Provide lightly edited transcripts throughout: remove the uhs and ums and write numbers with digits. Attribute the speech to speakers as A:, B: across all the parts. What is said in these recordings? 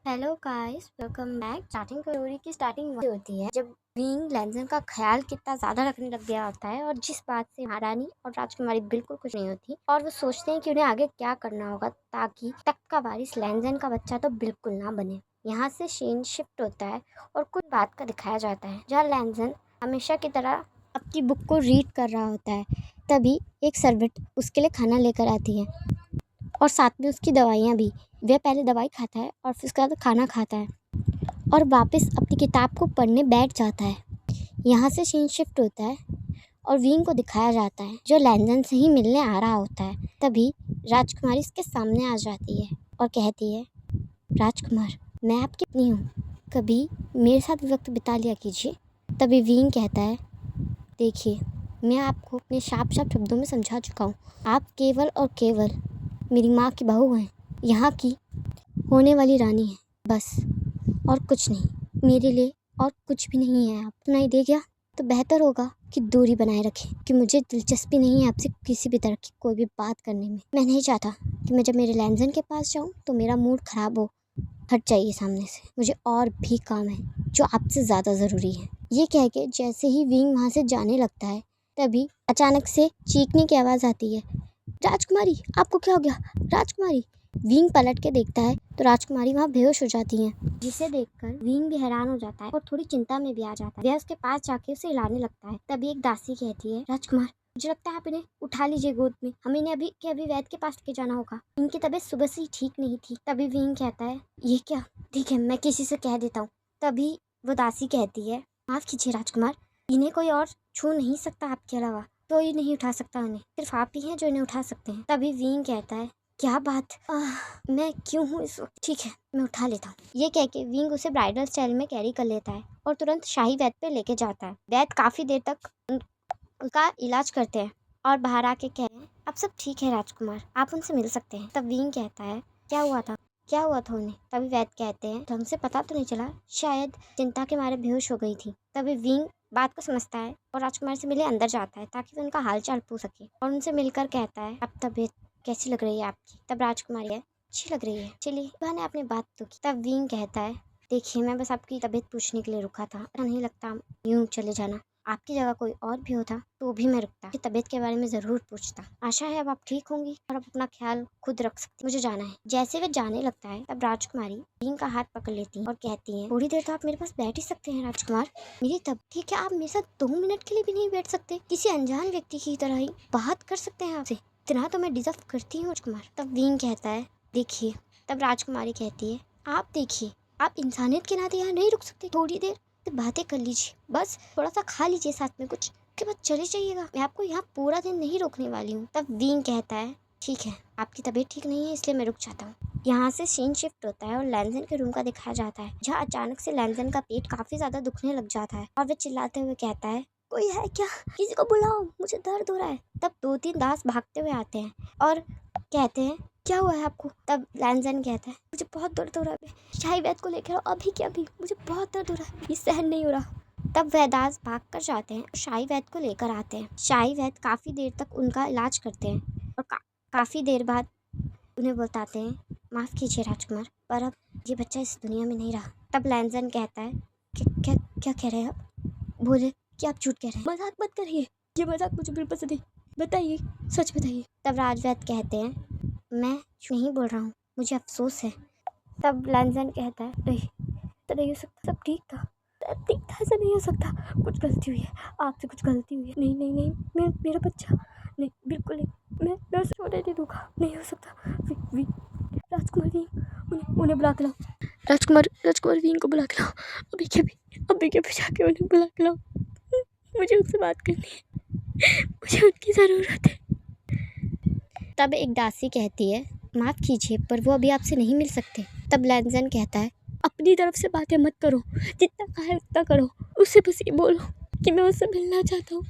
A: Hello guys, welcome back. Starting story की starting वही होती है जब विंग लैंजन का ख्याल कितना ज्यादा रखने लग गया होता है और जिस बात से महारानी और राजकुमारी बिल्कुल खुश नहीं होती और वो सोचते हैं कि उन्हें आगे क्या करना होगा ताकि तख्त का वारिस लैंजन का बच्चा तो बिल्कुल ना बने। यहाँ से सीन शिफ्ट होता है और कुछ बात का दिखाया जाता है जहाँ लैंजन हमेशा की तरह अपनी बुक को रीड कर रहा होता है। तभी एक सर्वेंट उसके लिए खाना लेकर आती है और साथ में उसकी दवाइयाँ भी। वह पहले दवाई खाता है और फिर उसके बाद खाना खाता है और वापस अपनी किताब को पढ़ने बैठ जाता है। यहाँ से सीन शिफ्ट होता है और विंग को दिखाया जाता है जो लैंजन से ही मिलने आ रहा होता है। तभी राजकुमारी उसके सामने आ जाती है और कहती है, राजकुमार, मैं आपकी पत्नी हूँ, कभी मेरे साथ वक्त बिता लिया कीजिए। तभी विंग कहता है, देखिए, मैं आपको अपने साफ साफ शब्दों में समझा चुका हूँ। आप केवल और केवल मेरी माँ की बहू हैं, यहाँ की होने वाली रानी है, बस, और कुछ नहीं। मेरे लिए और कुछ भी नहीं है। आप सुनाई दे गया तो बेहतर होगा कि दूरी बनाए रखें कि मुझे दिलचस्पी नहीं है आपसे किसी भी तरह की कोई भी बात करने में। मैं नहीं चाहता कि मैं जब मेरे लैंजन के पास जाऊँ तो मेरा मूड ख़राब हो। हट जाइए सामने से, मुझे और भी काम है जो आपसे ज़्यादा ज़रूरी है। ये कह के जैसे ही विंग वहाँ से जाने लगता है तभी अचानक से चीखने की आवाज़ आती है, राजकुमारी, आपको क्या हो गया? राजकुमारी। विंग पलट के देखता है तो राजकुमारी वहाँ बेहोश हो जाती हैं, जिसे देखकर विंग भी हैरान हो जाता है और थोड़ी चिंता में भी आ जाता है। वह उसके पास जाके उसे हिलाने लगता है। तभी एक दासी कहती है, राजकुमार, मुझे लगता है आप इन्हें उठा लीजिए गोद में, हमें इन्हें अभी के अभी वैद्य के पास लेके जाना होगा। इनकी तबीयत सुबह से ही ठीक नहीं थी। तभी विंग कहता है, ये क्या? ठीक है, मैं किसी से कह देता हूँ। तभी वो दासी कहती है, माफ कीजिए राजकुमार, इन्हें कोई और छू नहीं सकता आपके अलावा, कोई नहीं उठा सकता उन्हें, सिर्फ आप ही हैं जो इन्हें उठा सकते हैं। तभी विंग कहता है, क्या बात, मैं क्यों हूँ इस वक्त? ठीक है, मैं उठा लेता हूँ। ये कह के विंग उसे ब्राइडल स्टाइल में कैरी कर लेता है और तुरंत शाही वैद्य पे लेके जाता है। वैद्य काफी देर तक उनका इलाज करते हैं और बाहर आके कह रहे हैं, अब सब ठीक है राजकुमार, आप उनसे मिल सकते हैं। तब विंग कहता है, क्या हुआ था? क्या हुआ था उन्हें? तभी वैद्य कहते हैं, ढंग से पता तो नहीं चला, शायद चिंता के मारे बेहोश हो गई थी। तभी विंग बात को समझता है और राजकुमार से मिले अंदर जाता है ताकि वो उनका हाल चाल पूछ सके और उनसे मिलकर कहता है, अब तबीयत कैसी लग रही है आपकी? तब राजकुमारी है, अच्छी लग रही है, चलिए बहन आपने बात तो की। तब विंग कहता है, देखिए, मैं बस आपकी तबीयत पूछने के लिए रुका था, ऐसा नहीं लगता यूं चले जाना। आपकी जगह कोई और भी होता तो भी मैं रुकता, आपकी तबीयत के बारे में जरूर पूछता। आशा है अब आप ठीक होंगी और अब अपना ख्याल खुद रख सकती, मुझे जाना है। जैसे वे जाने लगता है तब राजकुमारी विंग का हाथ पकड़ लेती है और कहती है, थोड़ी देर तो आप मेरे पास बैठ ही सकते हैं राजकुमार, मेरी तब ठीक है, आप मेरे साथ 2 मिनट के लिए भी नहीं बैठ सकते? किसी अनजान व्यक्ति की तरह ही बात कर सकते हैं आपसे? इतना तो मैं डिजर्व करती हूँ राजकुमार। तब विंग कहता है, देखिए। तब राजकुमारी कहती है, आप देखिए, आप इंसानियत के नाते यहाँ नहीं रुक सकते? थोड़ी देर तो बातें कर लीजिए, बस थोड़ा सा खा लीजिए साथ में कुछ, के बाद चले जाइएगा, मैं आपको यहाँ पूरा दिन नहीं रोकने वाली हूँ। तब विंग कहता है, ठीक है, आपकी तबीयत ठीक नहीं है इसलिए मैं रुक जाता हूँ। यहाँ से सीन शिफ्ट होता है और लैंजन के रूम का दिखाया जाता है जहाँ अचानक से लैंजन का पेट काफी ज्यादा दुखने लग जाता है और वह चिल्लाते हुए कहता है, कोई है क्या? किसी को बुलाओ, मुझे दर्द हो रहा है। तब 2-3 दास भागते हुए आते हैं और कहते हैं, क्या हुआ है आपको? तब लैंजन कहता है, मुझे बहुत दर्द हो रहा है, शाही वैद्य को लेकर आओ अभी के अभी, मुझे बहुत दर्द हो रहा है, ये सहन नहीं हो रहा। तब वैदास भाग कर जाते हैं और शाही वैद्य को लेकर आते हैं। शाही वैद्य काफ़ी देर तक उनका इलाज करते हैं और काफ़ी देर बाद उन्हें बताते हैं, माफ़ कीजिए राजकुमार, पर अब ये बच्चा इस दुनिया में नहीं रहा। तब लैंजन कहता है, क्या क्या कह रहे हैं आप? बोले कि आप झूठ कह रहे हैं, मजाक मत करिए, ये मजाक मुझे बिल्कुल पसंद नहीं, बताइए, सच बताइए। तब राजवैद्य कहते हैं, मैं नहीं बोल रहा हूँ, मुझे अफसोस है। तब लैंजन कहता है, नहीं, तो नहीं हो सकता, सब ठीक था, सब ठीक था, ऐसा नहीं हो सकता, कुछ गलती हुई है, आपसे कुछ गलती हुई है। नहीं नहीं नहीं, मेरा बच्चा नहीं, बिल्कुल नहीं, मैं उसे छोड़ने नहीं दूंगा, नहीं हो सकता। राजकुमार विंग, उन्हें बुला के लाओ, राजकुमार विंग को बुला के लाओ, अभी के भी जाके उन्हें बुला के लाओ, मुझे उनसे बात करनी है, मुझे उनकी ज़रूरत है। तब एक दासी कहती है, माफ़ कीजिए पर वो अभी आपसे नहीं मिल सकते। तब लैंजन कहता है, अपनी तरफ से बातें मत करो, जितना कहा है उतना करो, उससे बस ये बोलो कि मैं उससे मिलना चाहता हूँ।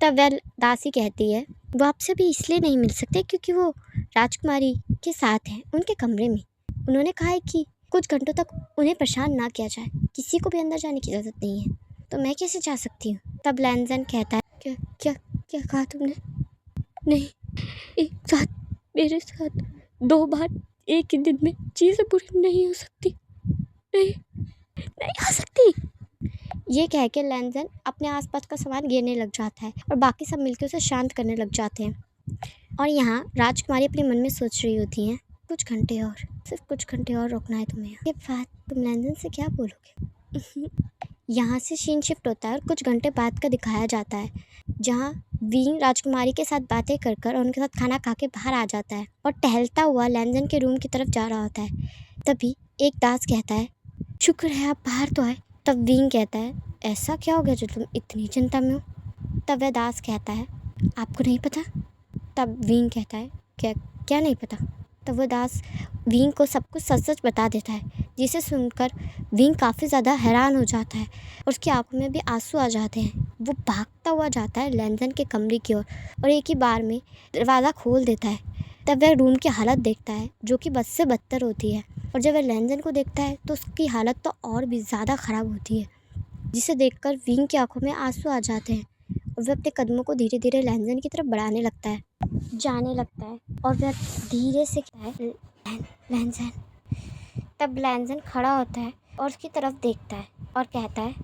A: तब वह दासी कहती है, वो आपसे भी इसलिए नहीं मिल सकते क्योंकि वो राजकुमारी के साथ हैं, उनके कमरे में। उन्होंने कहा है कि कुछ घंटों तक उन्हें परेशान ना किया जाए, किसी को भी अंदर जाने की इजाज़त नहीं है, तो मैं कैसे जा सकती हूँ? तब लैंजन कहता है, क्या क्या क्या कहा तुमने? नहीं, एक साथ मेरे साथ 2 बार एक ही दिन में चीज़ें पूरी नहीं हो सकती। ये कह के लैंजन अपने आसपास का सामान गिरने लग जाता है और बाकी सब मिलकर उसे शांत करने लग जाते हैं। और यहाँ राजकुमारी अपने मन में सोच रही होती हैं, कुछ घंटे और, सिर्फ कुछ घंटे और रुकना है तुम्हें। ये बात तुम लैंजन से क्या बोलोगे? यहाँ से सीन शिफ्ट होता है और कुछ घंटे बाद का दिखाया जाता है, जहाँ वीन राजकुमारी के साथ बातें कर कर और उनके साथ खाना खा के बाहर आ जाता है और टहलता हुआ लैंजन के रूम की तरफ जा रहा होता है। तभी एक दास कहता है, शुक्र है आप बाहर तो आए। तब वीन कहता है, ऐसा क्या हो गया जो तुम इतनी चिंता में हो? तब वह दास कहता है, आपको नहीं पता? तब वीन कहता है, क्या क्या नहीं पता? तब वह दास वीन को सब कुछ सच सच बता देता है, जिसे सुनकर वीन काफ़ी ज़्यादा हैरान हो जाता है और उसकी आंखों में भी आंसू आ जाते हैं। वो भागता हुआ जाता है लैंजन के कमरे की ओर और एक ही बार में दरवाज़ा खोल देता है। तब वह रूम की हालत देखता है, जो कि बद से बदतर होती है, और जब वह लैंजन को देखता है तो उसकी हालत तो और भी ज़्यादा ख़राब होती है, जिसे देखकर वीन की आंखों में आंसू आ जाते हैं और वह अपने कदमों को धीरे धीरे लैंजन की तरफ बढ़ाने लगता है, जाने लगता है और वह धीरे से कहता है, लैंजन। तब लैंजन खड़ा होता है और उसकी तरफ देखता है और कहता है,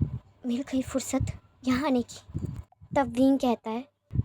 A: मिल गई फुर्सत यहाँ आने की। तब वीन कहता है,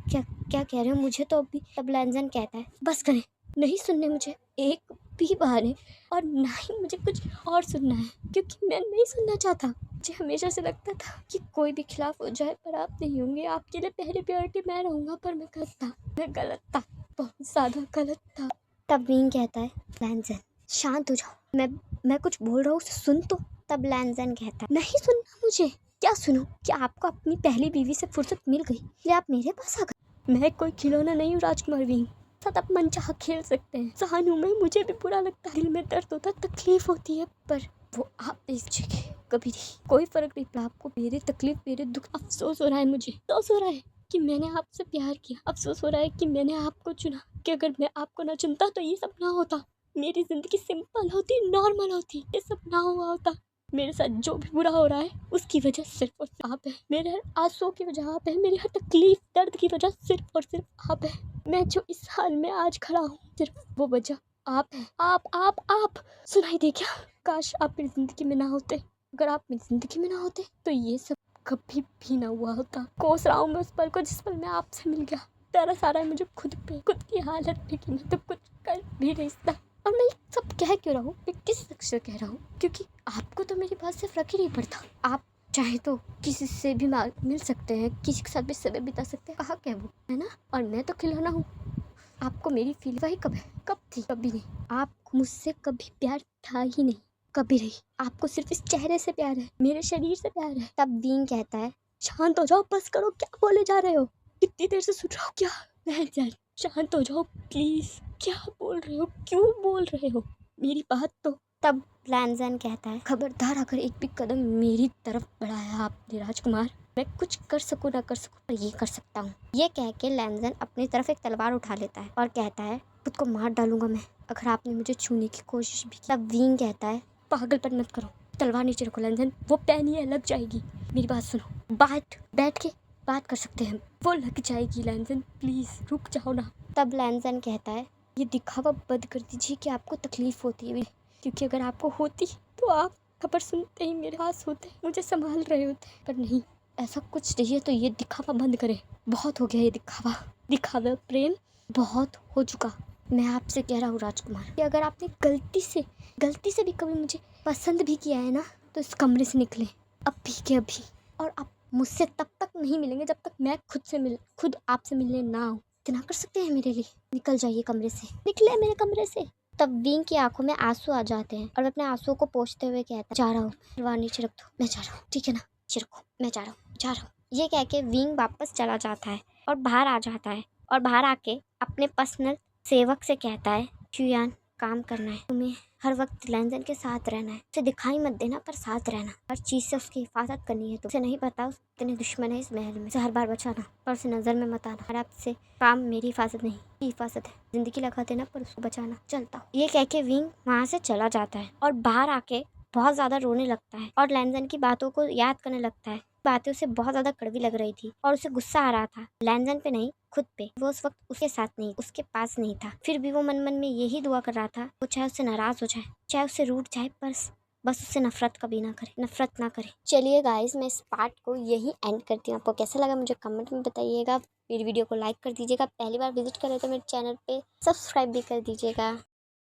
A: क्या क्या कह रहे हो मुझे तो अभी। तब लैंजन कहता है, बस करें, नहीं सुनने मुझे एक भी बहाने और ना ही मुझे कुछ और सुनना है, क्योंकि मैं नहीं सुनना चाहता। मुझे हमेशा से लगता था कि कोई भी खिलाफ हो जाए पर आप नहीं होंगे, आपके लिए पहली प्रायोरिटी मैं रहूँगा, पर मैं गलत था, बहुत ज़्यादा गलत था। तब वीन कहता है, लैंजन शांत हो जाओ, मैं कुछ बोल रहा हूँ उसे सुन तो। तब लैंजन कहता है, नहीं सुनना मुझे। क्या सुनो? क्या आपको अपनी पहली बीवी से फुर्सत मिल गई या आप मेरे पास आ गए? मैं कोई खिलौना नहीं हूँ राजकुमार वीन, साथ आप मनचाहा खेल सकते हैं। सहानू में मुझे भी बुरा लगता है, दिल में दर्द होता है, तकलीफ होती है, पर वो आप नहीं सोचेंगे कभी नहीं। कोई फर्क नहीं पड़ा आपको, मेरी तकलीफ, मेरे दुख। अफसोस हो रहा है मुझे, अफसोस हो रहा है कि मैंने आपसे प्यार किया। अफसोस हो रहा है कि मैंने आपको चुना, कि अगर मैं आपको ना चुनता तो ये सब ना होता। मेरी जिंदगी सिंपल होती, नॉर्मल होती, ये सब ना हुआ होता। मेरे साथ जो भी बुरा हो रहा है उसकी वजह सिर्फ और सिर्फ आप है। मेरे हर आंसू की वजह आप है, मेरी हर तकलीफ दर्द की वजह सिर्फ और सिर्फ आप है। मैं जो इस हाल में आज खड़ा हूँ, सिर्फ वो वजह आप है। आप सुनाई दे क्या? काश आप मेरी जिंदगी में ना होते। अगर आप मेरी जिंदगी में ना होते तो ये सब कभी भी ना हुआ होता। कोस रहा हूँ मैं उस पल को जिस पल मैं आपसे मिल गया। तरस आ रहा है मुझे खुद पे, खुद की हालत पे कि मैं तो कुछ कर भी नहीं सकता। और मैं सब कह क्यों रहा हूँ, मैं किस शख्स से कह रहा हूँ? क्योंकि आपको तो मेरी बात से फर्क ही नहीं पड़ता। आप चाहे तो किसी से भी मिल सकते हैं, किसी के साथ भी समय बिता सकते हैं। कहा क्या वो, है ना? और मैं तो खिलौना हूँ। आपको मेरी फील वही कब है? कब थी? कभी नहीं। आपको मुझसे कभी प्यार था ही नहीं, कभी नहीं। आपको सिर्फ इस चेहरे से प्यार है, मेरे शरीर से प्यार है। तब वीन कहता है, शांत हो जाओ, बस करो, क्या बोले जा रहे हो? कितनी देर से सुन रहा हूँ क्या? लैंजन शांत हो जाओ प्लीज। क्या बोल रहे हो? क्यों बोल रहे हो मेरी बात तो? तब लैंजन कहता है, खबरदार अगर एक भी कदम मेरी तरफ बढ़ाया आपने राजकुमार, मैं कुछ कर सकूँ ना कर सकूँ, पर ये कर सकता हूँ। ये कह के लैंजन अपनी तरफ एक तलवार उठा लेता है और कहता है, खुद को मार डालूंगा मैं अगर आपने मुझे छूने की कोशिश भी की। तब वीन कहता है, पागलपन मत करो, तलवार नीचे रखो लैंजन, वो पैनी है, लग जाएगी। मेरी बात सुनो, बैठ के बात कर सकते हैं, वो लग जाएगी लैंजन, प्लीज रुक जाओ ना। तब लैंजन कहता है, ये दिखावा बंद कर दीजिए कि आपको तकलीफ होती है, क्योंकि अगर आपको होती तो आप खबर सुनते ही मेरे पास होते, मुझे संभाल रहे होते, पर नहीं, ऐसा कुछ नहीं है। तो ये दिखावा बंद करें, बहुत हो गया ये दिखावा प्रेम बहुत हो चुका। मैं आपसे कह रहा हूँ राजकुमार कि अगर आपने गलती से भी कभी मुझे पसंद भी किया है ना, तो इस कमरे से निकले अभी के अभी, और आप मुझसे तब तक नहीं मिलेंगे जब तक मैं खुद आपसे मिलने ना आऊँ। इतना कर सकते हैं मेरे लिए? निकल जाइए कमरे से, निकले मेरे कमरे से। तब वीन की आंखों में आंसू आ जाते हैं और अपने आंसुओं को पोंछते हुए कहता है, जा रहा हूँ, तलवार नीचे रख दो, मैं जा रहा हूँ, ठीक है ना? नीचे रखो, मैं जा रहा हूँ। ये कह के वीन वापस चला जाता है और बाहर आ जाता है, और बाहर आके अपने पर्सनल सेवक से कहता है, चुयान, काम करना है तुम्हें, हर वक्त लैंजन के साथ रहना है, उसे दिखाई मत देना पर साथ रहना, हर चीज से उसकी हिफाजत करनी है। तो उसे नहीं पता कितने दुश्मन है इस महल में, उसे हर बार बचाना पर उसे नजर में मत आना। और आपसे काम मेरी हिफाजत नहीं, हिफाजत है, जिंदगी लगा देना पर उसको बचाना। चलता हूँ। ये कह के विंग वहाँ से चला जाता है और बाहर आके बहुत ज्यादा रोने लगता है और लैंजन की बातों को याद करने लगता है। बातें उसे बहुत ज्यादा कड़वी लग रही थी और उसे गुस्सा आ रहा था, लैंजन पे नहीं, खुद पे। वो उस वक्त उसके साथ नहीं, उसके पास नहीं था, फिर भी वो मन मन में यही दुआ कर रहा था, वो चाहे उससे नाराज हो जाए, चाहे उससे रूठ जाए, पर बस उससे नफरत कभी ना करे, नफरत ना करे। चलिए गाइस, मैं इस पार्ट को यही एंड करती हूँ। आपको कैसा लगा मुझे कमेंट में बताइएगा। मेरी वीडियो को लाइक कर दीजिएगा। पहली बार विजिट कर रहे तो मेरे चैनल पे सब्सक्राइब भी कर दीजिएगा।